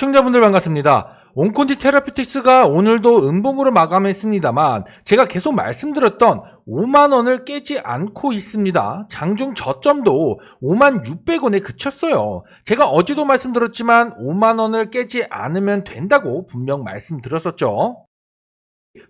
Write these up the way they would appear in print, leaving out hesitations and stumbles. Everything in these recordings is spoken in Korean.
시청자분들 반갑습니다. 온코디 테라피틱스가 오늘도 음봉으로 마감했습니다만 제가 계속 말씀드렸던 5만원을 깨지 않고 있습니다. 장중 저점도 56,600원에 그쳤어요. 제가 어제도 말씀드렸지만 5만원을 깨지 않으면 된다고 분명 말씀드렸었죠.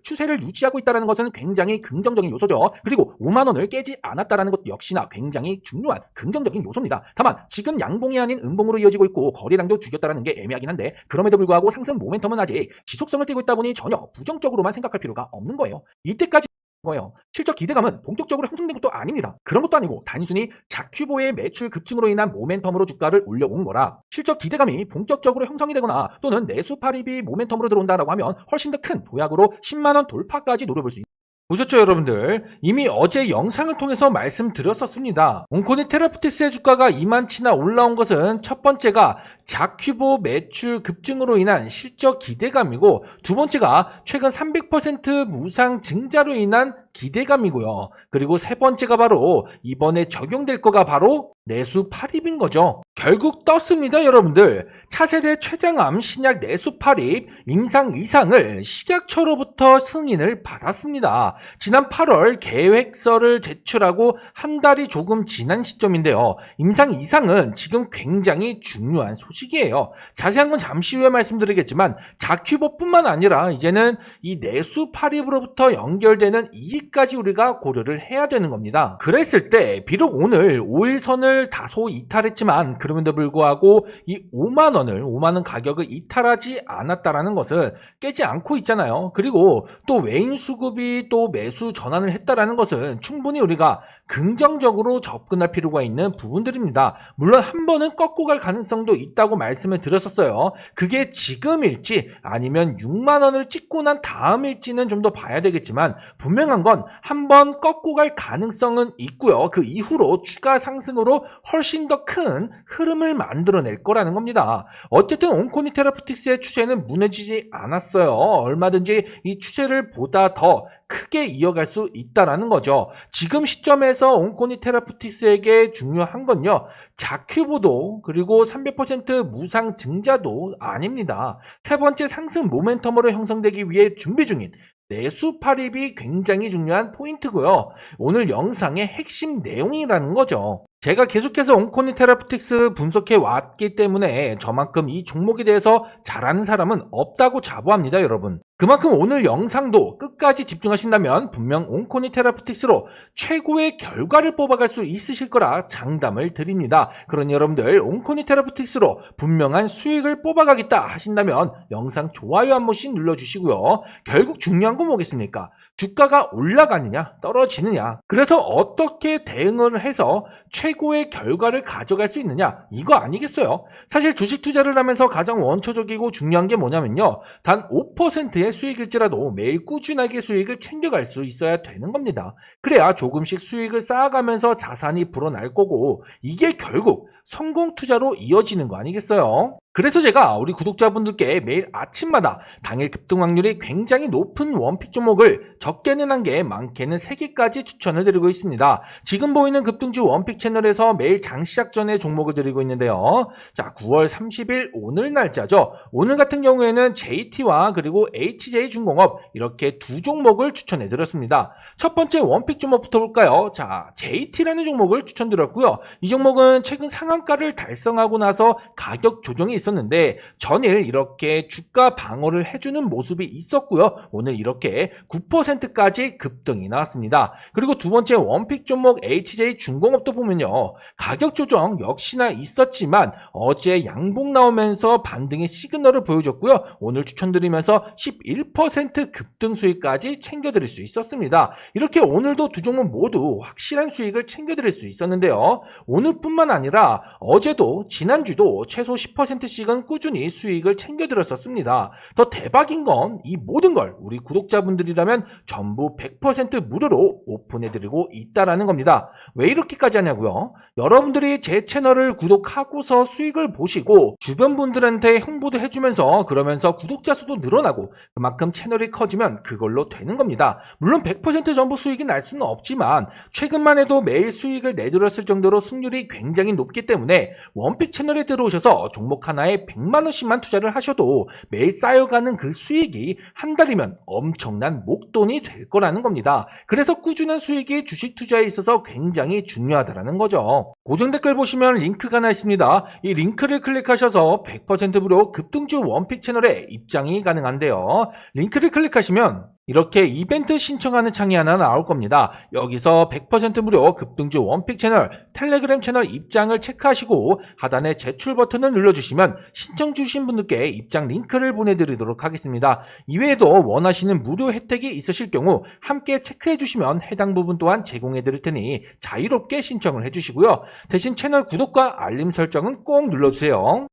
추세를 유지하고 있다는 것은 굉장히 긍정적인 요소죠. 그리고 5만원을 깨지 않았다는 것 역시나 굉장히 중요한 긍정적인 요소입니다. 다만 지금 양봉이 아닌 음봉으로 이어지고 있고 거래량도 죽였다는 게 애매하긴 한데 그럼에도 불구하고 상승 모멘텀은 아직 지속성을 띠고 있다 보니 전혀 부정적으로만 생각할 필요가 없는 거예요. 이때까지 거예요. 실적 기대감은 본격적으로 형성된 것도 아닙니다. 그런 것도 아니고 단순히 자큐보의 매출 급증으로 인한 모멘텀으로 주가를 올려온 거라 실적 기대감이 본격적으로 형성이 되거나 또는 내수 팔입이 모멘텀으로 들어온다라고 하면 훨씬 더 큰 도약으로 10만원 돌파까지 노려볼 수 있습니다. 보셨죠 여러분들? 이미 어제 영상을 통해서 말씀드렸었습니다. 온코디 테라피틱스의 주가가 이만치나 올라온 것은 첫 번째가 자큐보 매출 급증으로 인한 실적 기대감이고 두 번째가 최근 300% 무상 증자로 인한 기대감이고요. 그리고 세 번째가 바로 이번에 적용될 거가 바로 내수 팔입인 거죠. 결국 떴습니다 여러분들. 차세대 최장암 신약 내수 팔입 임상 이상을 식약처로부터 승인을 받았습니다. 지난 8월 계획서를 제출하고 한 달이 조금 지난 시점인데요. 임상 이상은 지금 굉장히 중요한 소식이에요. 자세한 건 잠시 후에 말씀드리겠지만 자큐보뿐만 아니라 이제는 이 내수 팔입으로부터 연결되는 이익까지 우리가 고려를 해야 되는 겁니다. 그랬을 때 비록 오늘 5일선을 다소 이탈했지만 그럼에도 불구하고 이 5만원 가격을 이탈하지 않았다라는 것을 깨지 않고 있잖아요. 그리고 또 외인 수급이 또 매수 전환을 했다라는 것은 충분히 우리가 긍정적으로 접근할 필요가 있는 부분들입니다. 물론 한 번은 꺾고 갈 가능성도 있다고 말씀을 드렸었어요. 그게 지금일지 아니면 6만원을 찍고 난 다음일지는 좀 더 봐야 되겠지만 분명한 건 한 번 꺾고 갈 가능성은 있고요. 그 이후로 추가 상승으로 훨씬 더 큰 흐름을 만들어낼 거라는 겁니다. 어쨌든 온코디 테라피틱스의 추세는 무너지지 않았어요. 얼마든지 이 추세를 보다 더 크게 이어갈 수 있다라는 거죠. 지금 시점에서 온코디 테라피틱스에게 중요한 건요. 자큐보도 그리고 300% 무상 증자도 아닙니다. 세 번째 상승 모멘텀으로 형성되기 위해 준비 중인 내수 팔입이 굉장히 중요한 포인트고요. 오늘 영상의 핵심 내용이라는 거죠. 제가 계속해서 온코디 테라피틱스 분석해 왔기 때문에 저만큼 이 종목에 대해서 잘 아는 사람은 없다고 자부합니다 여러분. 그만큼 오늘 영상도 끝까지 집중하신다면 분명 온코디 테라피틱스로 최고의 결과를 뽑아갈 수 있으실 거라 장담을 드립니다. 그러니 여러분들 온코디 테라피틱스로 분명한 수익을 뽑아가겠다 하신다면 영상 좋아요 한 번씩 눌러주시고요. 결국 중요한 건 뭐겠습니까? 주가가 올라가느냐 떨어지느냐, 그래서 어떻게 대응을 해서 최고의 결과를 가져갈 수 있느냐, 이거 아니겠어요? 사실 주식 투자를 하면서 가장 원초적이고 중요한 게 뭐냐면요, 단 5%의 수익일지라도 매일 꾸준하게 수익을 챙겨갈 수 있어야 되는 겁니다. 그래야 조금씩 수익을 쌓아가면서 자산이 불어날 거고 이게 결국 성공 투자로 이어지는 거 아니겠어요? 그래서 제가 우리 구독자분들께 매일 아침마다 당일 급등 확률이 굉장히 높은 원픽 종목을 적게는 1개, 많게는 3개까지 추천을 드리고 있습니다. 지금 보이는 급등주 원픽 채널에서 매일 장시작 전에 종목을 드리고 있는데요. 자, 9월 30일 오늘 날짜죠. 오늘 같은 경우에는 JT와 그리고 HJ중공업 이렇게 두 종목을 추천해 드렸습니다. 첫 번째 원픽 종목부터 볼까요? 자, JT라는 종목을 추천드렸고요. 이 종목은 최근 상한가를 달성하고 나서 가격 조정이 있었는데 전일 이렇게 주가 방어를 해주는 모습이 있었고요. 오늘 이렇게 9%까지 급등이 나왔습니다. 그리고 두 번째 원픽 종목 HJ중공업도 보면요, 가격 조정 역시나 있었지만 어제 양봉 나오면서 반등의 시그널을 보여줬고요. 오늘 추천드리면서 11% 급등 수익까지 챙겨드릴 수 있었습니다. 이렇게 오늘도 두 종목 모두 확실한 수익을 챙겨드릴 수 있었는데요. 오늘뿐만 아니라 어제도 지난주도 최소 10%씩은 꾸준히 수익을 챙겨드렸었습니다. 더 대박인 건 이 모든 걸 우리 구독자분들이라면 전부 100% 무료로 오픈해드리고 있다라는 겁니다. 왜 이렇게까지 하냐고요? 여러분들이 제 채널을 구독하고서 수익을 보시고 주변 분들한테 홍보도 해주면서 그러면서 구독자 수도 늘어나고 그만큼 채널이 커지면 그걸로 되는 겁니다. 물론 100% 전부 수익이 날 수는 없지만 최근만 해도 매일 수익을 내드렸을 정도로 승률이 굉장히 높기 때문에 원픽 채널에 들어오셔서 종목 하나 하나에 100만 원씩만 투자를 하셔도 매일 쌓여가는 그 수익이 한 달이면 엄청난 목돈이 될 거라는 겁니다. 그래서 꾸준한 수익이 주식 투자에 있어서 굉장히 중요하다는 거죠. 고정 댓글 보시면 링크가 하나 있습니다. 이 링크를 클릭하셔서 100% 무료 급등주 원픽 채널에 입장이 가능한데요. 링크를 클릭하시면 이렇게 이벤트 신청하는 창이 하나 나올 겁니다. 여기서 100% 무료 급등주 원픽 채널 텔레그램 채널 입장을 체크하시고 하단에 제출 버튼을 눌러주시면 신청 주신 분들께 입장 링크를 보내드리도록 하겠습니다. 이외에도 원하시는 무료 혜택이 있으실 경우 함께 체크해 주시면 해당 부분 또한 제공해 드릴 테니 자유롭게 신청을 해 주시고요. 대신 채널 구독과 알림 설정은 꼭 눌러주세요.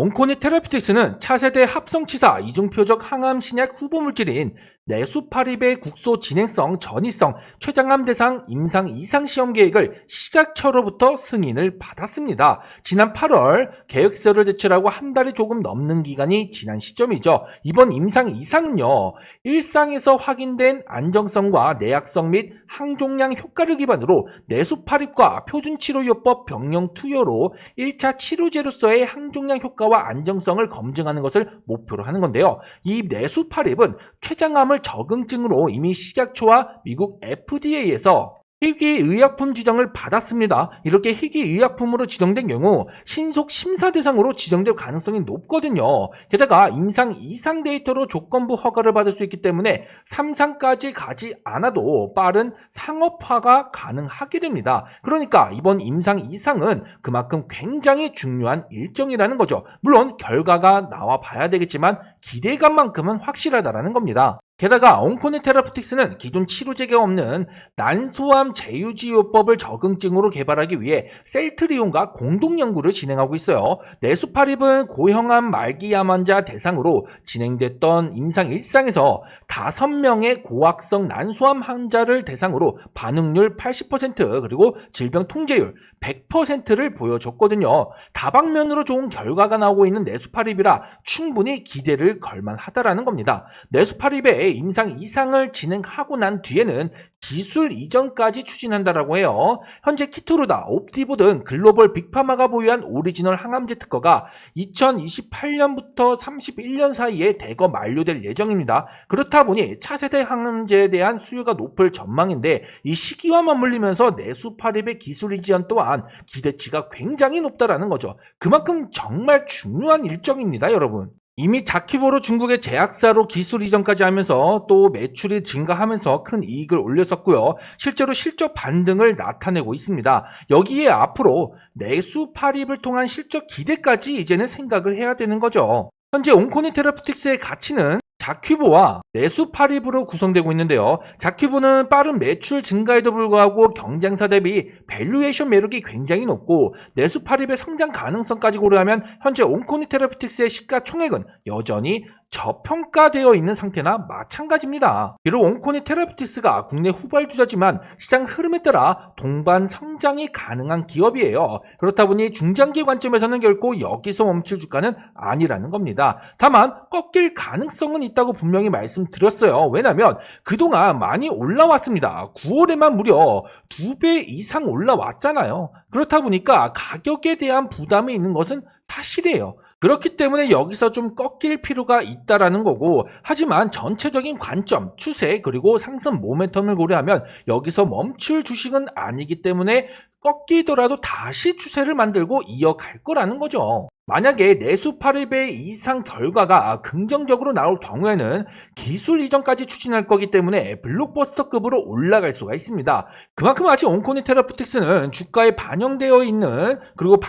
온코니 테라피틱스는 차세대 합성치사 이중표적 항암 신약 후보물질인 내수파립의 국소 진행성 전이성 췌장암 대상 임상 2상 시험 계획을 식약처로부터 승인을 받았습니다. 지난 8월 계획서를 제출하고 한 달이 조금 넘는 기간이 지난 시점이죠. 이번 임상 2상은요. 1상에서 확인된 안정성과 내약성 및 항종양 효과를 기반으로 내수파립과 표준치료요법 병령 투여로 1차 치료제로서의 항종양 효과와 안정성을 검증하는 것을 목표로 하는 건데요. 이 내수파립은 췌장암을 적응증으로 이미 식약처와 미국 FDA에서 희귀의약품 지정을 받았습니다. 이렇게 희귀의약품으로 지정된 경우 신속 심사 대상으로 지정될 가능성이 높거든요. 게다가 임상 2상 데이터로 조건부 허가를 받을 수 있기 때문에 3상까지 가지 않아도 빠른 상업화가 가능하게 됩니다. 그러니까 이번 임상 2상은 그만큼 굉장히 중요한 일정이라는 거죠. 물론 결과가 나와 봐야 되겠지만 기대감만큼은 확실하다는 겁니다. 게다가 온코니 테라피틱스는 기존 치료제가 없는 난소암 제유지요법을 적응증으로 개발하기 위해 셀트리온과 공동 연구를 진행하고 있어요. 내수파립은 고형암 말기암 환자 대상으로 진행됐던 임상 1상에서 5명의 고학성 난소암 환자를 대상으로 반응률 80% 그리고 질병 통제율 100%를 보여줬거든요. 다방면으로 좋은 결과가 나오고 있는 내수파립이라 충분히 기대를 걸만하다라는 겁니다. 내수파립의 임상 2상을 진행하고 난 뒤에는 기술 이전까지 추진한다라고 해요. 현재 키토르다, 옵티브 등 글로벌 빅파마가 보유한 오리지널 항암제 특허가 2028년부터 31년 사이에 대거 만료될 예정입니다. 그렇다 보니 차세대 항암제에 대한 수요가 높을 전망인데 이 시기와 맞물리면서 내수파립의 기술 이전 또한 기대치가 굉장히 높다라는 거죠. 그만큼 정말 중요한 일정입니다, 여러분. 이미 자키보로 중국의 제약사로 기술 이전까지 하면서 또 매출이 증가하면서 큰 이익을 올렸었고요. 실제로 실적 반등을 나타내고 있습니다. 여기에 앞으로 내수파립을 통한 실적 기대까지 이제는 생각을 해야 되는 거죠. 현재 온코니 테라피틱스의 가치는 자퀴보와 내수파립으로 구성되고 있는데요. 자퀴보는 빠른 매출 증가에도 불구하고 경쟁사 대비 밸류에이션 매력이 굉장히 높고 내수파립의 성장 가능성까지 고려하면 현재 온코니 테라피틱스의 시가총액은 여전히 저평가되어 있는 상태나 마찬가지입니다. 비록 온코니 테라피틱스가 국내 후발주자지만 시장 흐름에 따라 동반 성장이 가능한 기업이에요. 그렇다 보니 중장기 관점에서는 결코 여기서 멈출 주가는 아니라는 겁니다. 다만 꺾일 가능성은 있다고 분명히 말씀드렸어요. 왜냐하면 그동안 많이 올라왔습니다. 9월에만 무려 2배 이상 올라왔잖아요. 그렇다 보니까 가격에 대한 부담이 있는 것은 사실이에요. 그렇기 때문에 여기서 좀 꺾일 필요가 있다라는 거고, 하지만 전체적인 관점, 추세 그리고 상승 모멘텀을 고려하면 여기서 멈출 주식은 아니기 때문에 꺾이더라도 다시 추세를 만들고 이어갈 거라는 거죠. 만약에 내수파립의 이상 결과가 긍정적으로 나올 경우에는 기술 이전까지 추진할 거기 때문에 블록버스터급으로 올라갈 수가 있습니다. 그만큼 아직 온코니 테라피틱스는 주가에 반영되어 있는 그리고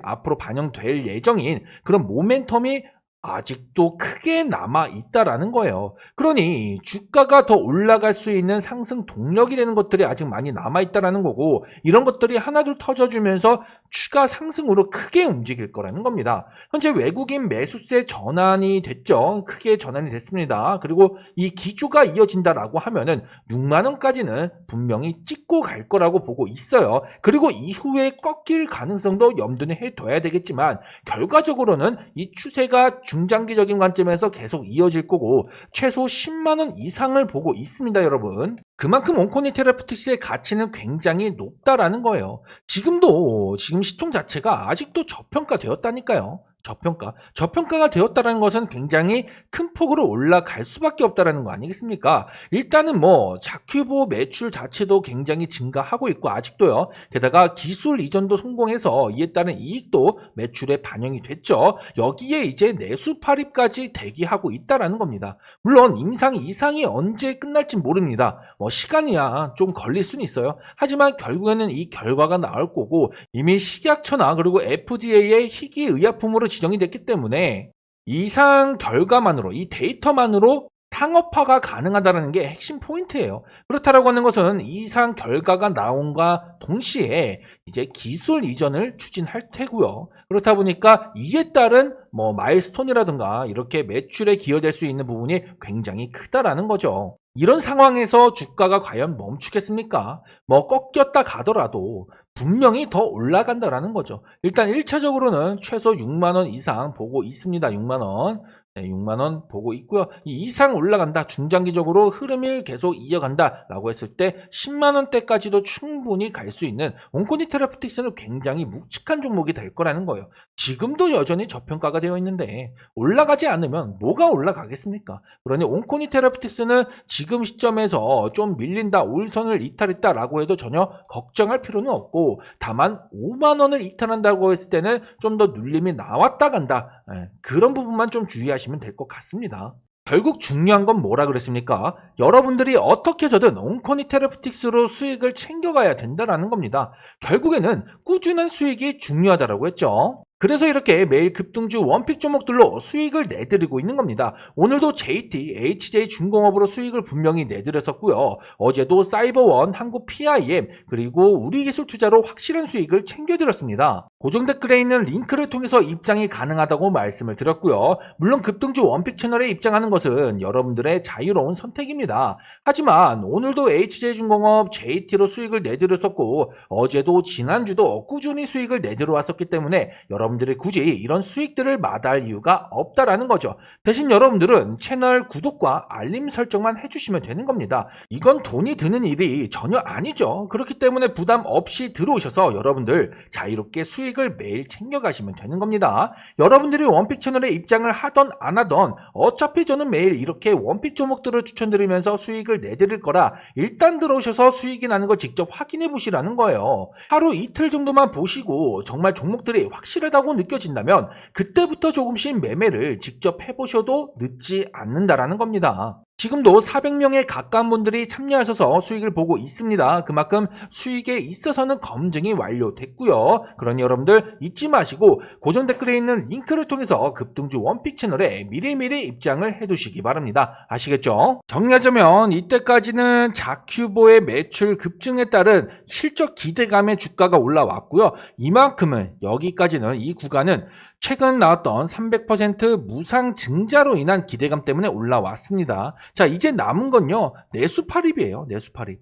앞으로 반영될 예정인 그런 모멘텀이 아직도 크게 남아 있다라는 거예요. 그러니 주가가 더 올라갈 수 있는 상승 동력이 되는 것들이 아직 많이 남아 있다라는 거고, 이런 것들이 하나둘 터져주면서 추가 상승으로 크게 움직일 거라는 겁니다. 현재 외국인 매수세 전환이 됐죠. 크게 전환이 됐습니다. 그리고 이 기조가 이어진다라고 하면은 6만 원까지는 분명히 찍고 갈 거라고 보고 있어요. 그리고 이후에 꺾일 가능성도 염두에 해둬야 되겠지만 결과적으로는 이 추세가 중장기적인 관점에서 계속 이어질 거고 최소 10만 원 이상을 보고 있습니다, 여러분. 그만큼 온코니 테라퓨틱스의 가치는 굉장히 높다라는 거예요. 지금 시총 자체가 아직도 저평가되었다니까요. 저평가가 되었다는 것은 굉장히 큰 폭으로 올라갈 수밖에 없다는 거 아니겠습니까? 일단은 자큐보 매출 자체도 굉장히 증가하고 있고 아직도요. 게다가 기술 이전도 성공해서 이에 따른 이익도 매출에 반영이 됐죠. 여기에 이제 내수 팔입까지 대기하고 있다라는 겁니다. 물론 임상 이상이 언제 끝날지 모릅니다. 시간이야 좀 걸릴 수는 있어요. 하지만 결국에는 이 결과가 나올 거고 이미 식약처나 그리고 FDA의 희귀의약품으로 지정이 됐기 때문에 이상 결과만으로 이 데이터만으로 상업화가 가능하다는 게 핵심 포인트예요. 그렇다라고 하는 것은 이상 결과가 나온과 동시에 이제 기술 이전을 추진할 테고요. 그렇다 보니까 이에 따른 마일스톤이라든가 이렇게 매출에 기여될 수 있는 부분이 굉장히 크다라는 거죠. 이런 상황에서 주가가 과연 멈추겠습니까? 꺾였다 가더라도 분명히 더 올라간다라는 거죠. 일단 1차적으로는 최소 6만 원 이상 보고 있습니다. 6만 원. 네, 6만 원 보고 있고요. 이 이상 올라간다. 중장기적으로 흐름을 계속 이어간다 라고 했을 때 10만 원대까지도 충분히 갈 수 있는 온코니 테라퓨틱스는 굉장히 묵직한 종목이 될 거라는 거예요. 지금도 여전히 저평가가 되어 있는데 올라가지 않으면 뭐가 올라가겠습니까? 그러니 온코니 테라퓨틱스는 지금 시점에서 좀 밀린다, 우일선을 이탈했다 라고 해도 전혀 걱정할 필요는 없고 다만 5만 원을 이탈한다고 했을 때는 좀 더 눌림이 나왔다 간다. 그런 부분만 좀 주의하시면 될 것 같습니다. 결국 중요한 건 뭐라 그랬습니까? 여러분들이 어떻게 해서든 온코니 테라퓨틱스로 수익을 챙겨가야 된다는 겁니다. 결국에는 꾸준한 수익이 중요하다고 했죠. 그래서 이렇게 매일 급등주 원픽 종목들로 수익을 내드리고 있는 겁니다. 오늘도 JT, HJ중공업으로 수익을 분명히 내드렸었고요. 어제도 사이버원, 한국 PIM, 그리고 우리기술투자로 확실한 수익을 챙겨드렸습니다. 고정 댓글에 있는 링크를 통해서 입장이 가능하다고 말씀을 드렸고요. 물론 급등주 원픽 채널에 입장하는 것은 여러분들의 자유로운 선택입니다. 하지만 오늘도 HJ중공업, JT로 수익을 내드렸었고 어제도 지난주도 꾸준히 수익을 내드려왔었기 때문에 여러분들이 굳이 이런 수익들을 마다할 이유가 없다라는 거죠. 대신 여러분들은 채널 구독과 알림 설정만 해주시면 되는 겁니다. 이건 돈이 드는 일이 전혀 아니죠. 그렇기 때문에 부담 없이 들어오셔서 여러분들 자유롭게 수익을 매일 챙겨가시면 되는 겁니다. 여러분들이 원픽 채널에 입장을 하던 안 하던 어차피 저는 매일 이렇게 원픽 종목들을 추천드리면서 수익을 내드릴 거라 일단 들어오셔서 수익이 나는 걸 직접 확인해 보시라는 거예요. 하루 이틀 정도만 보시고 정말 종목들이 확실하다고 느껴진다면 그때부터 조금씩 매매를 직접 해보셔도 늦지 않는다라는 겁니다. 지금도 400명에 가까운 분들이 참여하셔서 수익을 보고 있습니다. 그만큼 수익에 있어서는 검증이 완료됐고요. 그러니 여러분들 잊지 마시고 고정 댓글에 있는 링크를 통해서 급등주 원픽 채널에 미리미리 입장을 해두시기 바랍니다. 아시겠죠? 정리하자면 이때까지는 자큐보의 매출 급증에 따른 실적 기대감에 주가가 올라왔고요. 이만큼은 여기까지는 이 구간은 최근 나왔던 300% 무상 증자로 인한 기대감 때문에 올라왔습니다. 자, 이제 남은 건요. 내수 팔입이에요. 내수 팔입.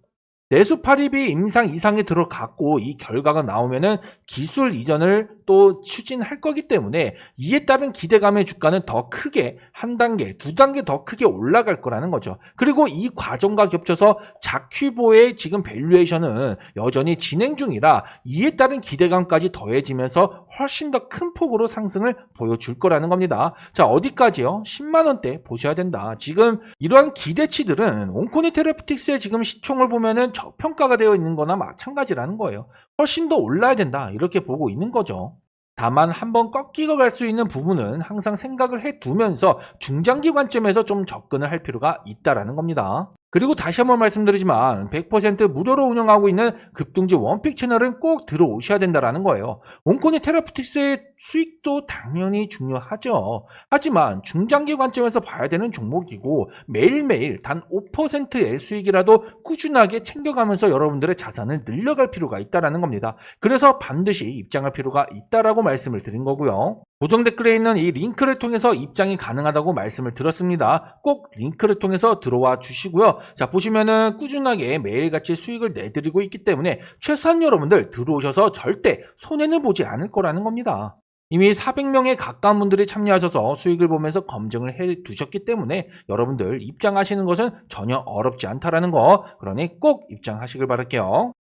내수 팔입이 임상 이상에 들어갔고 이 결과가 나오면은 기술 이전을 또 추진할 거기 때문에 이에 따른 기대감의 주가는 더 크게 한 단계, 두 단계 더 크게 올라갈 거라는 거죠. 그리고 이 과정과 겹쳐서 자큐보의 지금 밸류에이션은 여전히 진행 중이라 이에 따른 기대감까지 더해지면서 훨씬 더 큰 폭으로 상승을 보여줄 거라는 겁니다. 자, 어디까지요? 10만 원대 보셔야 된다. 지금 이러한 기대치들은 온코니 테라퓨틱스의 지금 시총을 보면은 저평가가 되어 있는 거나 마찬가지라는 거예요. 훨씬 더 올라야 된다. 이렇게 보고 있는 거죠. 다만 한번 꺾이고 갈 수 있는 부분은 항상 생각을 해두면서 중장기 관점에서 좀 접근을 할 필요가 있다라는 겁니다. 그리고 다시 한번 말씀드리지만 100% 무료로 운영하고 있는 급등주 원픽 채널은 꼭 들어오셔야 된다는 거예요. 온코니 테라퓨틱스의 수익도 당연히 중요하죠. 하지만 중장기 관점에서 봐야 되는 종목이고 매일매일 단 5%의 수익이라도 꾸준하게 챙겨가면서 여러분들의 자산을 늘려갈 필요가 있다는 겁니다. 그래서 반드시 입장할 필요가 있다라고 말씀을 드린 거고요. 고정 댓글에 있는 이 링크를 통해서 입장이 가능하다고 말씀을 드렸습니다. 꼭 링크를 통해서 들어와 주시고요. 자, 보시면은 꾸준하게 매일같이 수익을 내드리고 있기 때문에 최소한 여러분들 들어오셔서 절대 손해는 보지 않을 거라는 겁니다. 이미 400명에 가까운 분들이 참여하셔서 수익을 보면서 검증을 해 두셨기 때문에 여러분들 입장하시는 것은 전혀 어렵지 않다라는 거, 그러니 꼭 입장하시길 바랄게요.